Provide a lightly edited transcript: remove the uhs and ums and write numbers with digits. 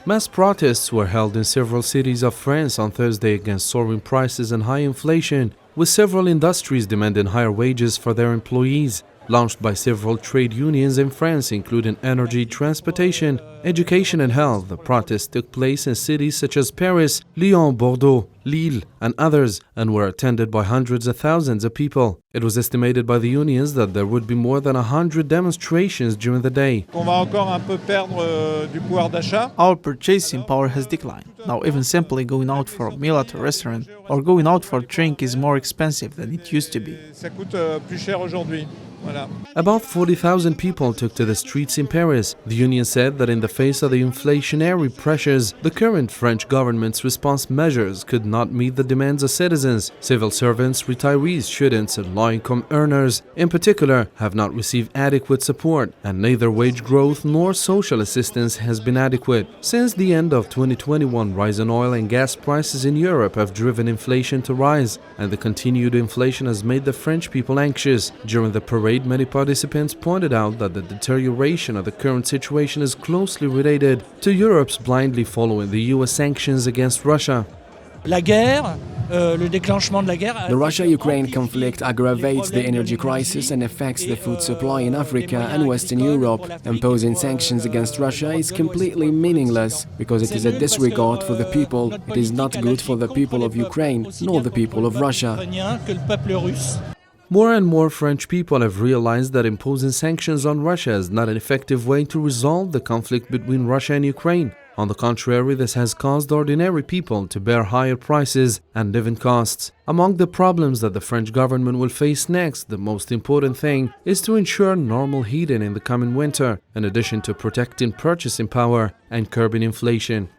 Mass protests were held in several cities of France on Thursday against soaring prices and high inflation, with several industries demanding higher wages for their employees. Launched by several trade unions in France, including energy, transportation, education and health, the protests took place in cities such as Paris, Lyon, Bordeaux, Lille and others, and were attended by hundreds of thousands of people. It was estimated by the unions that there would be more than 100 demonstrations during the day. Our purchasing power has declined. Now even simply going out for a meal at a restaurant or going out for a drink is more expensive than it used to be. About 40,000 people took to the streets in Paris. The union said that in the face of the inflationary pressures, the current French government's response measures could not meet the demands of citizens. Civil servants, retirees, students and low-income earners, in particular, have not received adequate support, and neither wage growth nor social assistance has been adequate. Since the end of 2021, rising oil and gas prices in Europe have driven inflation to rise, and the continued inflation has made the French people anxious. During the parade, many participants pointed out that the deterioration of the current situation is closely related to Europe's blindly following the US sanctions against Russia. The Russia-Ukraine conflict aggravates the energy crisis and affects the food supply in Africa and Western Europe. Imposing sanctions against Russia is completely meaningless because it is a disregard for the people. It is not good for the people of Ukraine nor the people of Russia. More and more French people have realized that imposing sanctions on Russia is not an effective way to resolve the conflict between Russia and Ukraine. On the contrary, this has caused ordinary people to bear higher prices and living costs. Among the problems that the French government will face next, the most important thing is to ensure normal heating in the coming winter, in addition to protecting purchasing power and curbing inflation.